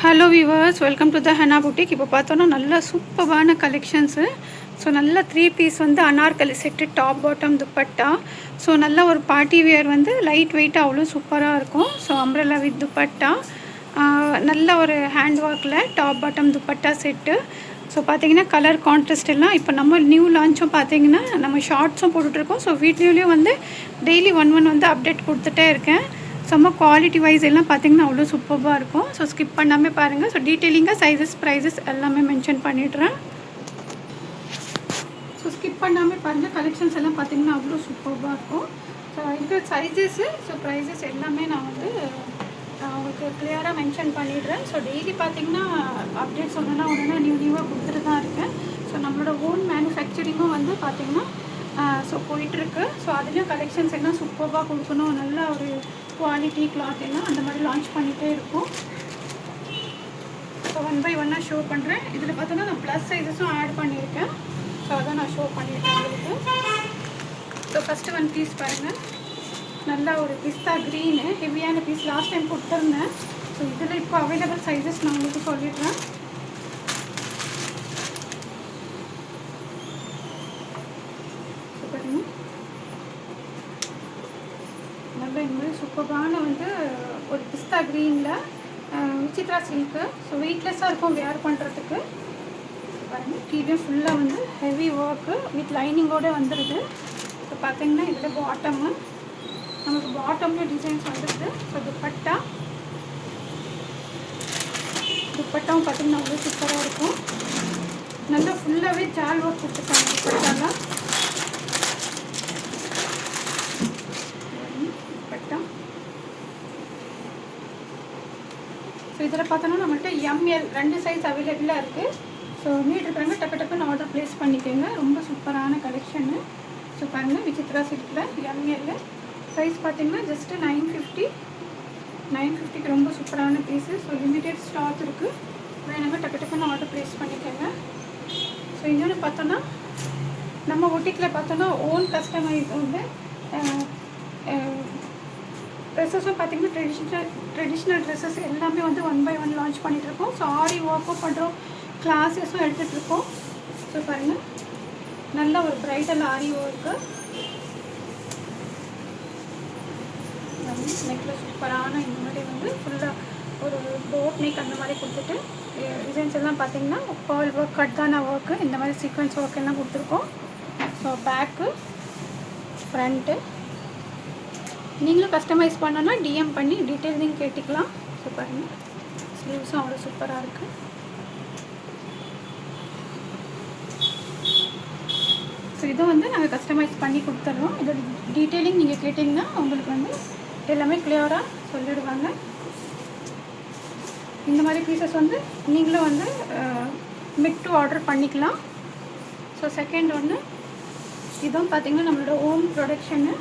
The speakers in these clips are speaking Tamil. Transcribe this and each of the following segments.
Hello viewers, welcome to the henna boutique. இப்போ பார்த்தோன்னா நல்ல சூப்பரான கலெக்ஷன்ஸு. ஸோ நல்ல 3 பீஸ் வந்து Anarkali set, top bottom dupatta. So நல்ல ஒரு பார்ட்டி வியர் வந்து லைட் வெயிட்டாக அவ்வளோ சூப்பராக இருக்கும். ஸோ அம்ப்ரெல்லா வித் துப்பட்டா, நல்ல ஒரு ஹேண்ட் ஒர்க்கில் top bottom dupatta set. So பார்த்தீங்கன்னா கலர் கான்ட்ராஸ்ட் எல்லாம் இப்போ நம்ம நியூ லான்ச்சும் பார்த்தீங்கன்னா நம்ம ஷார்ட்ஸும் போட்டுட்ருக்கோம். ஸோ வீட்லேயும் வந்து டெய்லி ஒன் வந்து அப்டேட் கொடுத்துட்டே இருக்கேன். செம்ம குவாலிட்டி வைஸ் எல்லாம் பார்த்தீங்கன்னா அவ்வளோ சூப்பராக இருக்கும். ஸோ ஸ்கிப் பண்ணாமல் பாருங்கள். ஸோ டீட்டெயிலிங்காக சைஸஸ் ப்ரைஸஸ் எல்லாமே மென்ஷன் பண்ணிடுறேன். ஸோ ஸ்கிப் பண்ணாமல் பாருங்கள். கலெக்ஷன்ஸ் எல்லாம் பார்த்தீங்கன்னா அவ்வளோ சூப்பராக இருக்கும். ஸோ இருக்கிற சைஸஸ்ஸு, ஸோ ப்ரைஸஸ் எல்லாமே நான் வந்து உங்களுக்கு கிளியராக மென்ஷன் பண்ணிடுறேன். ஸோ டெய்லி பார்த்தீங்கன்னா அப்டேட்ஸ் ஒன்றுனா நியூவாக கொடுத்துட்டு தான் இருக்கேன். ஸோ நம்மளோட ஓன் மேனுஃபேக்சரிங்கும் வந்து பார்த்திங்கன்னா ஸோ போயிட்டுருக்கு. ஸோ அதுலேயும் கலெக்ஷன்ஸ் எல்லாம் சூப்பராக கொடுக்கணும், நல்ல ஒரு குவாலிட்டி கிளாத் எல்லாம் அந்த மாதிரி லான்ச் பண்ணிகிட்டே இருக்கும். ஸோ ஒன் பை ஒன்னாக ஷோ பண்ணுறேன். இதில் பார்த்தோன்னா நான் ப்ளஸ் சைஸஸும் ஆட் பண்ணியிருக்கேன். ஸோ அதான் நான் ஷோ பண்ணியிருக்கேன் உங்களுக்கு. ஸோ ஃபஸ்ட்டு ஒன் பீஸ் பாருங்கள், நல்லா ஒரு பிஸ்தா க்ரீனு ஹெவியான பீஸ். லாஸ்ட் டைம் கொடுத்துருந்தேன். ஸோ இதில் இப்போ அவைலபிள் சைஸஸ் நான் உங்களுக்கு சொல்லிடுறேன். நல்ல இந்த மாதிரி சூப்பரான வந்து ஒரு பிஸ்தா க்ரீனில் விசித்ரா சில்க்கு. ஸோ வெயிட்லெஸ்ஸாக இருக்கும் வேர் பண்ணுறதுக்கு. பாருங்கள், கீழே ஃபுல்லாக வந்து ஹெவி ஒர்க்கு வித் லைனிங்கோடு வந்துடுது. ஸோ பார்த்தீங்கன்னா இதில் பாட்டமு, நமக்கு பாட்டமில் டிசைன்ஸ் வந்துடுது. ஸோ துப்பட்டாவும் பார்த்தீங்கன்னா அவ்வளோ சூப்பராக இருக்கும். நல்லா ஃபுல்லாகவே ஜால் ஒர்க் கொடுத்துருக்காங்க துப்பட்டாலாம். ஸோ இதில் பார்த்தோன்னா நம்மள்கிட்ட எம்எல் 2 சைஸ் அவைலபிளாக இருக்குது. ஸோ நீட் இருக்கிறாங்க, டக்குன்னு ஆர்டர் ப்ளேஸ் பண்ணிக்கோங்க. ரொம்ப சூப்பரான கலெக்ஷனு. ஸோ பாருங்கள், விசித்ரா சில்கில் எம்எல் சைஸ் பார்த்தீங்கன்னா ஜஸ்ட்டு 950க்கு ரொம்ப சூப்பரான பீஸு. ஸோ லிமிடெட் ஸ்டாக் இருக்குது, வேணுங்க டக்குன்னு ஆர்டர் ப்ளேஸ் பண்ணிக்கோங்க. ஸோ இன்னொன்று பார்த்தோன்னா நம்ம ஒட்டிக்கில் பார்த்தோன்னா ஓன் கஸ்டமைஸ் வந்து ட்ரெஸ்ஸஸும் பார்த்திங்கன்னா ட்ரெடிஷ்னல் ட்ரெஸ்ஸஸ் எல்லாமே வந்து ஒன் பை ஒன் லான்ச் பண்ணிகிட்ருக்கோம். ஸோ ஆரி ஒர்க்கும் பண்ணுறோம், கிளாஸஸும் எடுத்துகிட்ருக்கோம். ஸோ பாருங்கள், நல்ல ஒரு பிரைடல் ஆரி ஒர்க்கு. நெக்கில் சூப்பரான இந்த மாதிரி வந்து ஃபுல்லாக ஒரு போட் நெக் அந்த மாதிரி கொடுத்துட்டு டிசைன்ஸ் எல்லாம் பார்த்திங்கன்னா பேர்ல் ஒர்க், கட்தானா ஒர்க்கு, இந்த மாதிரி சீக்வன்ஸ் ஒர்க் எல்லாம் கொடுத்துருக்கோம். ஸோ பேக்கு, ஃப்ரண்ட்டு நீங்களும் கஸ்டமைஸ் பண்ணோன்னா டிஎம் பண்ணி டீட்டெயிலிங் கேட்டுக்கலாம். ஸோ பாருங்கள், ஸ்லீவ்ஸும் அவ்வளோ சூப்பராக இருக்குது. ஸோ இதை வந்து நாங்கள் கஸ்டமைஸ் பண்ணி கொடுத்துட்றோம். இதோட டீட்டெயிலிங் நீங்கள் கேட்டிங்கன்னா உங்களுக்கு வந்து எல்லாமே கிளியராக சொல்லிடுவாங்க. இந்த மாதிரி பீசஸ் வந்து நீங்களும் வந்து மிட் டு ஆர்டர் பண்ணிக்கலாம். ஸோ செகண்ட் ஒன்று இதுவும் பார்த்திங்கன்னா நம்மளோட ஓன் ப்ரொடக்ஷனு.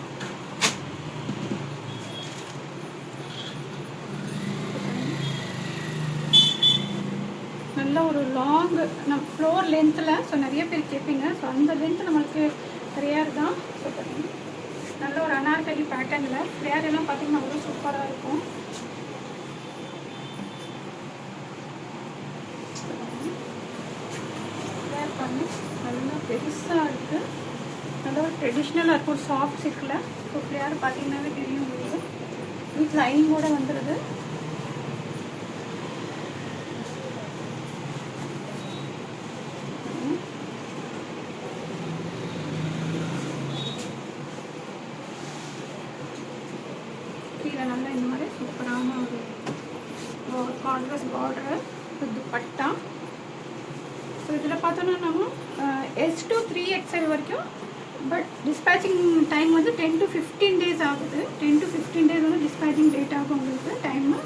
நல்ல ஒரு லாங் நம்ம ஃப்ளோர் லென்த்தில். ஸோ நிறைய பேர் கேட்பீங்க. ஸோ அந்த லென்த்து நம்மளுக்கு ரேர் தான். ஸோ பார்த்தீங்கன்னா நல்ல ஒரு அனார்கலி பேட்டர்னில் ஃப்ளேர் எல்லாம் பார்த்திங்கன்னா அவ்வளோ சூப்பராக இருக்கும். ஃப்ளேர் பண்ணி நல்லா பெருசாக இருக்குது, நல்ல ஒரு ட்ரெடிஷ்னலாக இருக்கும் சாஃப்ட் சில்கில். ஸோ ஃப்ளேர் பார்த்திங்கன்னாவே தெரியும் உங்களுக்கு. வித் லைனிங்கோடு வந்துடுது. கீழே நல்லா இந்த மாதிரி சூப்பரான ஒரு கான்ட்ராஸ்ட் பார்டர் வித் துப்பட்டா. ஸோ இதில் பார்த்தோன்னா நம்ம S to 3XL வரைக்கும். பட் டிஸ்பேச்சிங் டைம் வந்து 10 to 15 டேஸ் ஆகுது. 10 to 15 டேஸ் வந்து டிஸ்பேச்சிங் டேட் ஆகும் உங்களுக்கு டைமு.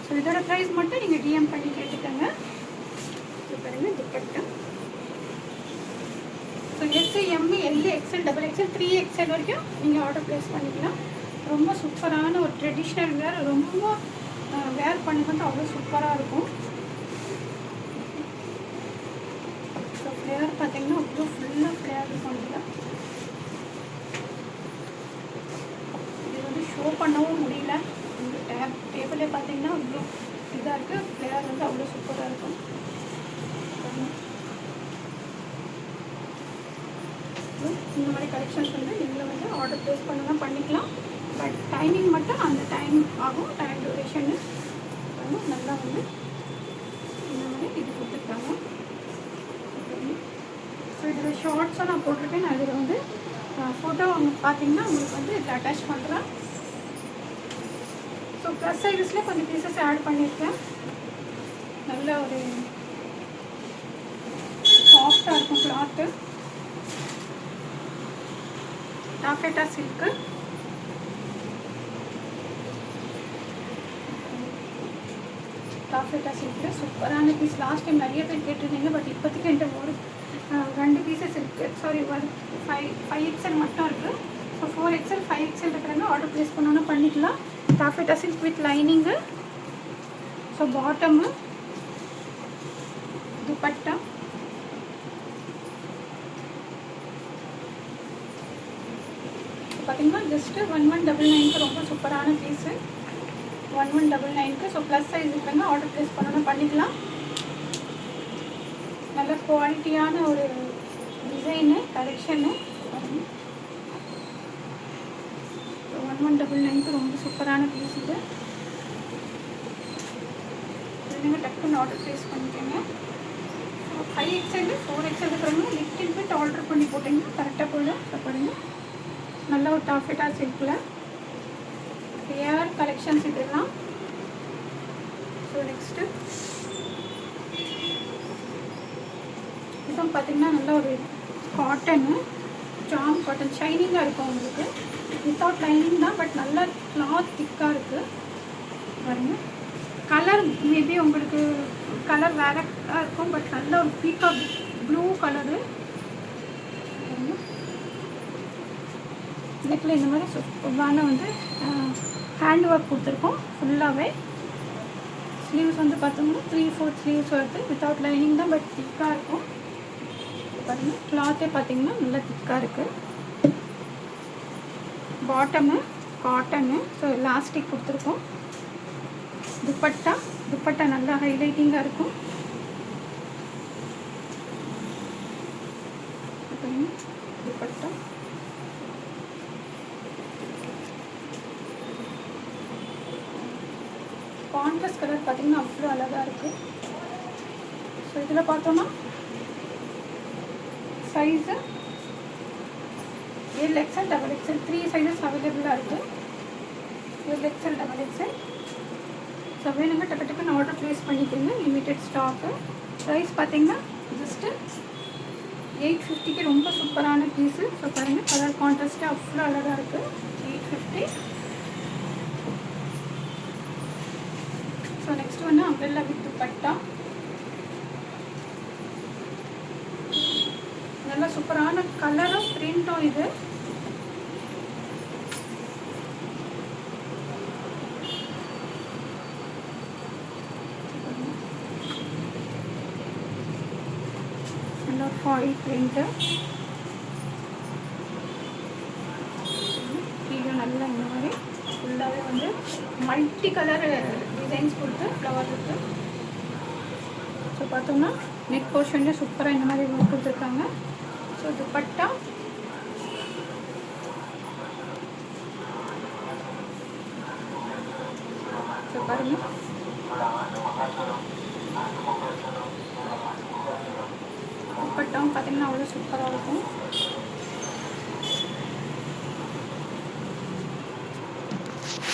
ஸோ இதோட ப்ரைஸ் மட்டும் நீங்கள் டிஎம் பண்ணி கேட்டுக்கோங்க. ஸோ பாருங்கள் dupatta. So S, M, L, XL, XXL, 3XL வரைக்கும் நீங்கள் ஆர்டர் ப்ளேஸ் பண்ணிக்கலாம். ரொம்ப சூப்பரான ஒரு ட்ரெடிஷ்னல் வேர், ரொம்ப வேர் பண்ணுறது அவ்வளோ சூப்பராக இருக்கும். ஸோ ஃப்ளேவர் பார்த்திங்கன்னா அவ்வளோ ஃபுல்லாக ஃப்ளேவர் இருக்கும். இது வந்து ஷோ பண்ணவும் முடியல. டேபிளே பார்த்தீங்கன்னா இவ்வளோ இதாக இருக்குது. ஃப்ளேவர் இந்த மாதிரி கலெக்ஷன்ஸ் வந்து நீங்களும் வந்து ஆர்டர் ப்ளேஸ் பண்ணலாம் பண்ணிக்கலாம். பட் டைமிங் மட்டும் அந்த டைம் ஆகும், டைம் டூரேஷன்னு நல்லா வந்து இந்த மாதிரி இது கொடுத்துருக்காங்க. ஸோ இதில் ஷார்ட்ஸும் நான் போட்டிருக்கேன். நான் இதில் வந்து ஃபோட்டோ பார்த்தீங்கன்னா உங்களுக்கு வந்து இதில் அட்டாச் பண்ணுறேன். ஸோ ப்ளஸ் சைஸில் கொஞ்சம் பீசஸ் ஆட் பண்ணியிருக்கேன். நல்ல ஒரு சாஃப்டாக இருக்கும் கிளாத்து. டாஃபேட்டா சில்க்கு. டாஃபேட்டா சில்கில் சூப்பரான பீஸ். லாஸ்ட் டைம் நிறைய பேர் கேட்டிருந்தீங்க, பட் இப்போதைக்கு என்கிட்ட ஒரு 2 பீசஸ் இருக்குது. சாரி, ஒரு 5 XL மட்டும் இருக்குது. ஸோ 4 XL 5 XL இருக்கிறாங்க. ஆர்டர் ப்ளேஸ் பண்ணோன்னா பண்ணிக்கலாம். Taffeta silk with lining. So bottom, dupatta, பார்த்தீங்கன்னா ஜஸ்ட்டு 1199க்கு ரொம்ப சூப்பரான பீஸு. 1199க்கு. ஸோ ப்ளஸ் சைஸ் இருக்காங்க. ஆர்டர் ப்ளேஸ் பண்ணோன்னா பண்ணிக்கலாம். நல்ல குவாலிட்டியான ஒரு டிசைனு கலெக்ஷனு. 1199க்கு ரொம்ப சூப்பரான பீஸ் இது. நீங்கள் டக்குன்னு ஆர்டர் ப்ளேஸ் பண்ணிக்கோங்க. 5 XL 4 XL இருக்கிறவங்க லிட்டில் பிட் ஆர்டர் பண்ணி போட்டிங்கன்னா கரெக்டாக போயிடும். பாருங்க, நல்ல ஒரு டாஃபேட்டா சில்கில் ஏஆர் கலெக்ஷன்ஸ் இதெல்லாம். ஸோ நெக்ஸ்ட்டு இதுவும் பார்த்திங்கன்னா நல்ல ஒரு காட்டனு, ஜாம் காட்டன், ஷைனிங்காக இருக்கும் உங்களுக்கு. வித்தவுட் லைனிங் தான், பட் நல்ல கிளாத் திக்காக இருக்குது. பாருங்கள், கலர் மேபி உங்களுக்கு கலர் வேறக்காக இருக்கும், பட் நல்ல ஒரு பீகாக் ப்ளூ கலரு. நெக்கில் இந்த மாதிரி சூப்பரான வந்து ஹேண்ட் ஒர்க் கொடுத்துருக்கோம் ஃபுல்லாகவே. ஸ்லீவ்ஸ் வந்து பார்த்தோம்னா 3/4 ஸ்லீவ்ஸ் வருது. வித்தவுட் லைனிங் தான், பட் திக்காக இருக்கும். பாருங்கள், கிளாத்தே பார்த்தீங்கன்னா நல்லா திக்காக இருக்குது. Bottom cotton. ஸோ எலாஸ்டிக் கொடுத்துருக்கோம். துப்பட்டா நல்லா ஹைலைட்டிங்காக இருக்கும். துப்பட்டா கான்ட்ராஸ்ட் கலர் பார்த்தீங்கன்னா அவ்வளோ அழகாக இருக்குது. ஸோ இதில் பார்த்தோன்னா சைஸு XL, XXL 3 சைஸஸ் அவைலபிளாக இருக்குது. XL, XXL. ஸோ வேணுங்க டக்குன்னு ஆர்டர் ப்ளேஸ் பண்ணிக்கோங்க. Limited stock. ப்ரைஸ் பார்த்தீங்கன்னா ஜஸ்ட்டு 850க்கு ரொம்ப சூப்பரான பீஸு. ஸோ பாருங்கள், கலர் கான்ட்ராஸ்ட்டு அவ்வளோ அழகாக இருக்குது. 850. ஸோ நெக்ஸ்ட் வந்து அம்ப்ரெல்லா வித் துப்பட்டா. நல்ல சூப்பரான கலரும் பிரிண்ட்டும் இது. நல்ல ஃபாயில் பிரிண்ட்டு. கீழே நல்லா இந்த மாதிரி ஃபுல்லாகவே வந்து மல்டி கலர் டிசைன்ஸ் கொடுத்து ஃப்ளவர் இருக்குது. ஸோ பார்த்தோம்னா நெக் போர்ஷன்லேயே சூப்பராக இந்த மாதிரி ஒர்க் கொடுத்துருக்காங்க. ஸோ துப்பட்டா, ஸோ பாருங்கள், துப்பட்டாவும் பார்த்தீங்கன்னா அவ்வளோ சூப்பராக இருக்கும்.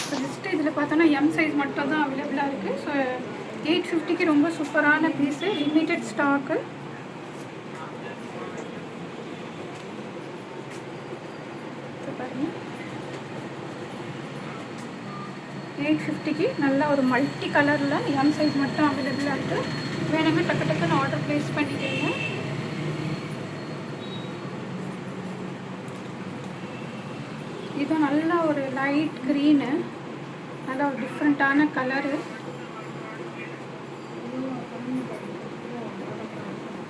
ஸோ ஜஸ்ட்டு இதில் பார்த்தோன்னா எம் சைஸ் மட்டும் தான் அவைலபிளாக இருக்குது. ஸோ 850க்கு ரொம்ப சூப்பரான பீஸு. Limited stock. பாருங்கள், 850க்கு நல்ல ஒரு மல்டி கலரில் எம் சைஸ் மட்டும் அவைலபிளாக இருக்குது. வேணுங்க டக்குன்னு ஆர்டர் ப்ளேஸ் பண்ணிக்கோங்க. இது நல்ல ஒரு லைட் க்ரீனு, நல்ல ஒரு டிஃப்ரெண்ட்டான கலரு.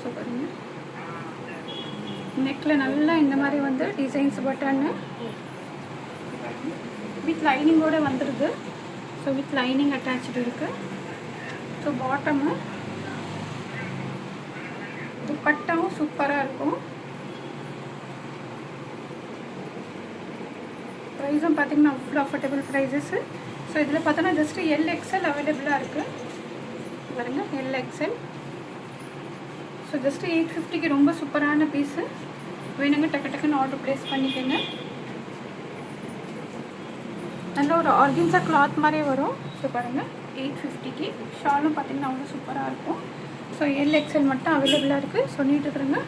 ஸோ பாருங்கள், நெக்கில் நல்லா இந்த மாதிரி வந்து டிசைன்ஸ் பட்டன்னு வித் லைனிங்கோடு வந்துடுது. ஸோ வித் லைனிங் அட்டாச்சு இருக்குது. ஸோ பாட்டமு துப்பட்டாவும் சூப்பராக இருக்கும். ப்ரைஸும் பார்த்தீங்கன்னா அவ்வளோ அஃபோர்டபுள் ப்ரைஸஸ்ஸு. ஸோ இதில் பார்த்தோன்னா ஜஸ்ட்டு LXL அவைலபிளாக இருக்குது பாருங்கள், LXL. ஸோ ஜஸ்ட்டு 850க்கு ரொம்ப சூப்பரான பீஸு. வேணுங்க டக்கு டக்குன்னு ஆர்டர் ப்ளேஸ் பண்ணிக்கோங்க. நல்ல ஒரு ஆர்கன்ஸா கிளாத் மாதிரியே வரும். ஸோ பாருங்கள் 850க்கு. ஷாலும் பார்த்தீங்கன்னா அவ்வளோ சூப்பராக இருக்கும். ஸோ LXL மட்டும் அவைலபிளாக இருக்குது. ஸோ நீட்டு இருக்கிறங்க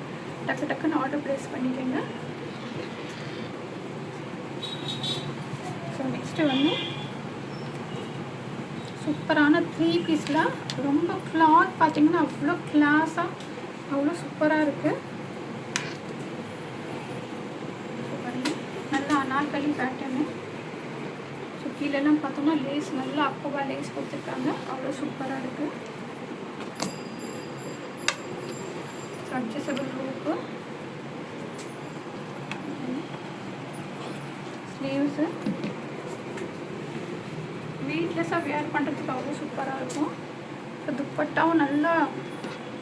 டக்கு டக்குன்னு ஆர்டர் ப்ளேஸ் பண்ணிக்கோங்க. ஸோ நெக்ஸ்ட்டு வந்து சூப்பரான 3 பீஸில் ரொம்ப கிளாத் பார்த்தீங்கன்னா அவ்வளோ கிளாஸாக அவ்வளோ சூப்பராக இருக்குது. ஸோ பாருங்கள் நல்லா அனார்கலி பேட்டர்னு. ஸோ கீழெல்லாம் பார்த்தோம்னா லேஸ் நல்லா அப்பவா லேஸ் கொடுத்துருக்காங்க, அவ்வளோ சூப்பராக இருக்குது. அட்ஜஸ்டபிள் ரூப்பு, ஸ்லீவ்ஸு வெயிட்லெஸ்ஸாக வேர் பண்ணுறதுக்கு அவ்வளோ சூப்பராக இருக்கும். ஸோ துப்பட்டாவும் நல்லா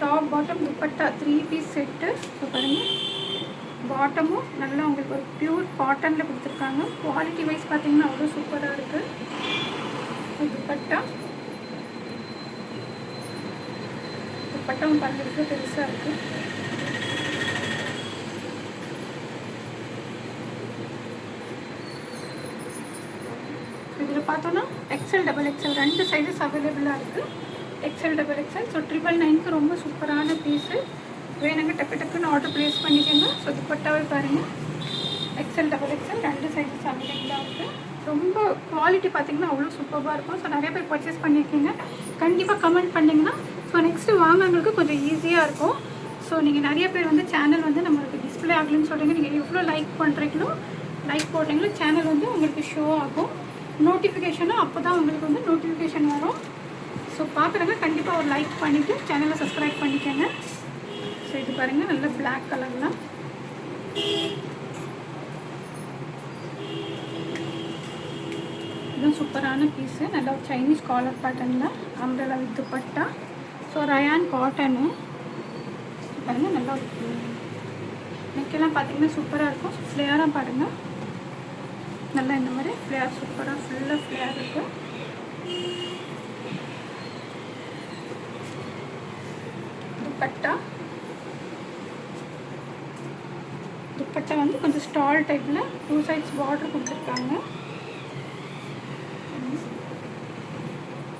டாப் பாட்டம் துப்பட்டா 3 பீஸ் செட்டு. ஸோ பாருங்கள் பாட்டமும் நல்லா உங்களுக்கு ஒரு பியூர் காட்டனில் கொடுத்துருக்காங்க. குவாலிட்டி வைஸ் பார்த்தீங்கன்னா அவ்வளோ சூப்பராக இருக்குது. துப்பட்டாவும் பார்க்குறதுக்கு பெருசாக இருக்குது. இதில் பார்த்தோன்னா XL XXL 2 சைஸஸ் அவைலபிளாக இருக்குது. XL XXL. ஸோ 999க்கு ரொம்ப சூப்பரான பீஸு. வேணுங்க டக்கு டக்குன்னு ஆர்டர் ப்ளேஸ் பண்ணிக்கோங்க. ஸோ துப்பட்டாவே பாருங்கள் XL XXL 2 சைஸஸ் அவைலபிளாக இருக்குது. ரொம்ப குவாலிட்டி பார்த்திங்கன்னா அவ்வளோ சூப்பராக இருக்கும். ஸோ நிறைய பேர் பர்ச்சேஸ் பண்ணியிருக்கீங்க, கண்டிப்பாக கமெண்ட் பண்ணிங்கன்னா ஸோ நெக்ஸ்ட்டு வாங்குறவங்களுக்கு கொஞ்சம் ஈஸியாக இருக்கும். ஸோ நீங்கள் நிறைய பேர் வந்து சேனல் வந்து நம்மளுக்கு டிஸ்பிளே ஆகலன்னு சொல்கிறீங்க. நீங்கள் எவ்வளோ லைக் பண்ணுறீங்களோ லைக் போடுறீங்களோ சேனல் வந்து உங்களுக்கு ஷோ ஆகும். நோட்டிஃபிகேஷனும் அப்போ தான் உங்களுக்கு வந்து நோட்டிஃபிகேஷன் வரும். ஸோ பார்க்குறவங்க கண்டிப்பாக ஒரு லைக் பண்ணிவிட்டு சேனலை சப்ஸ்கிரைப் பண்ணிக்கோங்க. ஸோ இது பாருங்கள் நல்ல பிளாக் கலர்லாம். இதுவும் சூப்பரான பீஸு. நல்ல ஒரு சைனீஸ் காலர் பேட்டர்னில் அம்ப்ரெல்லா வித் துப்பட்டா. ஸோ ரயான் காட்டனு பாருங்கள் நல்லா ஒரு நெக்கெல்லாம் பார்த்தீங்கன்னா சூப்பராக இருக்கும். ஃப்ளேயராக பாருங்கள் நல்லா இந்த மாதிரி ஃப்ளேயர் சூப்பராக ஃபுல்லாக ஃப்ளேயர் இருக்குது. துப்பட்டா வந்து கொஞ்சம் ஸ்டால் டைப்பில் 2 சைட்ஸ் பார்டர் கொடுத்துருக்காங்க.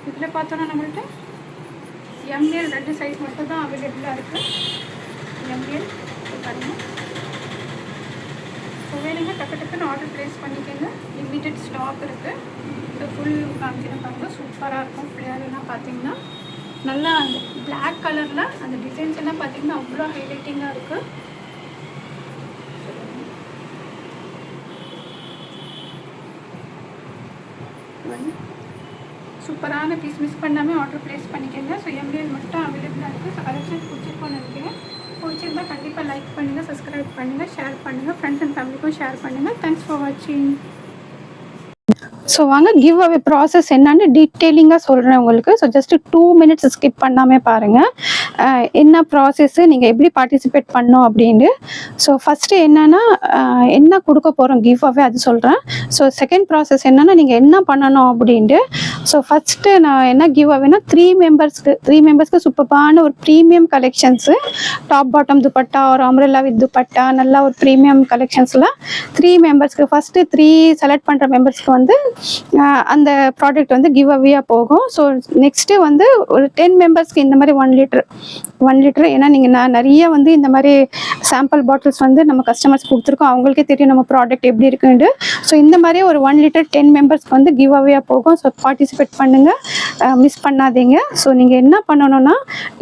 இதில் பார்த்தோன்னா நம்மள்கிட்ட ML 2 சைஸ் மட்டும் தான் அவைலபிளாக இருக்குது. ML பாருங்கள். ஸோ வேணுங்க டக்கு டக்குன்னு ஆர்டர் ப்ளேஸ் பண்ணிக்கோங்க. லிமிட்டட் ஸ்டாக் இருக்குது. இந்த ஃபுல் காமிச்சின்னு பாருங்கள் சூப்பராக இருக்கும். ஃப்ளேயர்லாம் பார்த்தீங்கன்னா நல்லா அந்த பிளாக் கலரில் அந்த டிசைன்ஸ் எல்லாம் பார்த்தீங்கன்னா அவ்வளோ ஹைலைட்டிங்காக இருக்குது. சூப்பரான பீஸ் மிஸ் பண்ணாமல் ஆர்டர் ப்ளேஸ் பண்ணிக்கோங்க. ஸோ ML மட்டும் அவைலபிளாக இருக்குது. ஸோ கலெக்ஷன் பிடிச்சிருக்கோன்னு நினைக்கிறேன். பிடிச்சிருந்தா கண்டிப்பாக லைக் பண்ணுங்கள், சப்ஸ்கிரைப் பண்ணுங்கள், ஷேர் பண்ணுங்கள், ஃப்ரெண்ட்ஸ் அண்ட் ஃபேமிலிக்கும் ஷேர் பண்ணுங்கள். தேங்க்ஸ் ஃபார் வாட்சிங். ஸோ வாங்க கிவ் அவே ப்ராசஸ் என்னன்னு டீட்டெயிலிங்காக சொல்கிறேன் உங்களுக்கு. ஸோ ஜஸ்ட்டு 2 மினிட்ஸ் ஸ்கிப் பண்ணாமல் பாருங்கள் என்ன ப்ராசஸ்ஸு, நீங்கள் எப்படி பார்ட்டிசிபேட் பண்ணோம் அப்படின்ட்டு. ஸோ ஃபஸ்ட்டு என்னென்னா என்ன கொடுக்க போகிறோம் கிவ் அவே அது சொல்கிறேன். ஸோ செகண்ட் ப்ராசஸ் என்னென்னா நீங்கள் என்ன பண்ணணும் அப்படின்ட்டு. ஸோ ஃபஸ்ட்டு நான் என்ன கிவ் அவேனா 3 மெம்பர்ஸ்க்கு சூப்பரான ஒரு premium collections top bottom dupatta ஒரு அம்ப்ரெல்லா வித் துப்பட்டா நல்லா ஒரு ப்ரீமியம் கலெக்ஷன்ஸில் 3 மெம்பர்ஸ்க்கு ஃபஸ்ட்டு 3 செலக்ட் பண்ணுற மெம்பர்ஸ்க்கு வந்து அந்த ப்ராடக்ட் வந்து கிவ் அவேயாக போகும். ஸோ நெக்ஸ்ட்டு வந்து ஒரு 10 மெம்பர்ஸ்க்கு இந்த மாதிரி 1 லிட்டர் ஏன்னா நீங்கள் நிறைய வந்து இந்த மாதிரி சாம்பிள் பாட்டில்ஸ் வந்து நம்ம கஸ்டமர்ஸ் கொடுத்துருக்கோம், அவங்களுக்கே தெரியும் நம்ம ப்ராடக்ட் எப்படி இருக்குன்ட்டு. ஸோ இந்த மாதிரி ஒரு 1 லிட்டர் 10 மெம்பர்ஸ்க்கு வந்து கிவ் அவேயாக போகும். ஸோ பார்ட்டிசிபேட் பண்ணுங்கள், மிஸ் பண்ணாதீங்க. ஸோ நீங்கள் என்ன பண்ணணும்னா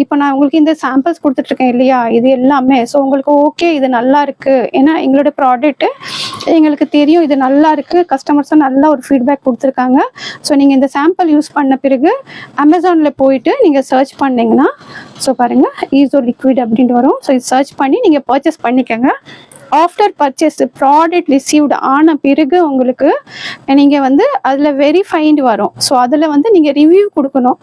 இப்போ நான் உங்களுக்கு இந்த சாம்பிள்ஸ் கொடுத்துட்ருக்கேன் இல்லையா, இது எல்லாமே ஸோ உங்களுக்கு ஓகே இது நல்லா இருக்குது, ஏன்னா எங்களோட ப்ராடக்ட்டு எங்களுக்கு தெரியும் இது நல்லா இருக்குது, கஸ்டமர்ஸும் நல்லா ஒரு ஃபீட்பேக் கொடுத்துருக்காங்க. ஸோ நீங்கள் இந்த சாம்பிள் யூஸ் பண்ண பிறகு அமேசானில் போயிட்டு நீங்கள் சர்ச் பண்ணிங்கன்னா ஸோ பாருங்கள் ஈஸோ லிக்விட் அப்படின்ட்டு வரும். ஸோ இது சர்ச் பண்ணி நீங்கள் பர்ச்சேஸ் பண்ணிக்கோங்க. ஆஃப்டர் பர்ச்சேஸ் ப்ராடக்ட் ரிசீவ்டு ஆன பிறகு உங்களுக்கு நீங்கள் வந்து அதில் வெரிஃபைண்டு வரும். ஸோ அதில் வந்து நீங்கள் ரிவ்யூ கொடுக்கணும்.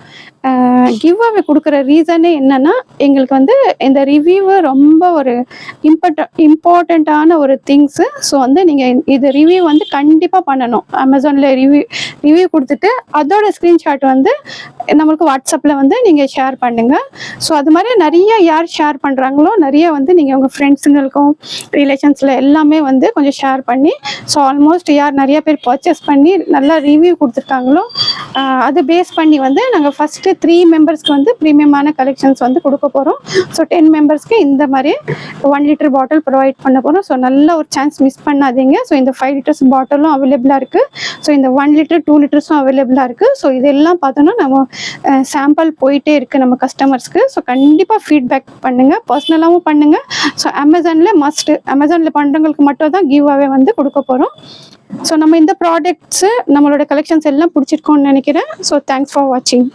கிவ் அவே கொடுக்குற ரீசனே என்னென்னா, எங்களுக்கு வந்து இந்த ரிவ்யூவு ரொம்ப ஒரு இம்பார்ட்டண்ட்டான ஒரு திங்ஸு. ஸோ வந்து நீங்கள் இது ரிவ்யூ வந்து கண்டிப்பாக பண்ணணும். அமேசானில் ரிவ்யூ கொடுத்துட்டு அதோட ஸ்க்ரீன்ஷாட் வந்து நம்மளுக்கு வாட்ஸ்அப்பில் வந்து நீங்கள் ஷேர் பண்ணுங்கள். ஸோ அது மாதிரி நிறைய யார் ஷேர் பண்ணுறாங்களோ நிறைய வந்து நீங்கள் உங்கள் ஃப்ரெண்ட்ஸுங்களுக்கும் ரிலேஷன்ஸில் எல்லாமே வந்து கொஞ்சம் ஷேர் பண்ணி, ஸோ ஆல்மோஸ்ட் யார் நிறைய பேர் பர்ச்சேஸ் பண்ணி நல்லா ரிவ்யூ கொடுத்துருக்காங்களோ அதை பேஸ் பண்ணி வந்து நாங்கள் ஃபஸ்ட்டு 3 மெம்பர்ஸ்க்கு வந்து ப்ரீமியமான கலெக்ஷன்ஸ் வந்து கொடுக்க போகிறோம். ஸோ 10 மெம்பர்ஸ்க்கு இந்த மாதிரி 1 லிட்டர் பாட்டில் ப்ரொவைட் பண்ண போகிறோம். ஸோ நல்ல ஒரு சான்ஸ் மிஸ் பண்ணாதீங்க. ஸோ இந்த 5 லிட்டர்ஸ் பாட்டிலும் அவைலபிளாக இருக்குது. ஸோ இந்த 1 லிட்டர் 2 லிட்டர்ஸும் அவைலபிளாக இருக்குது. ஸோ இதெல்லாம் பார்த்தோன்னா நம்ம சாம்பிள் போயிட்டே இருக்குது நம்ம கஸ்டமர்ஸ்க்கு. ஸோ கண்டிப்பாக ஃபீட்பேக் பண்ணுங்கள், பர்சனலாகவும் பண்ணுங்கள். ஸோ அமேசானில் பண்ணுறவங்களுக்கு மட்டும் தான் கிவ் அவே வந்து கொடுக்க போகிறோம். ஸோ நம்ம இந்த ப்ராடக்ட்ஸு நம்மளோட கலெக்ஷன்ஸ் எல்லாம் பிடிச்சிருக்கோன்னு நினைக்கிறேன். ஸோ தேங்க்ஸ் ஃபார் வாட்சிங்.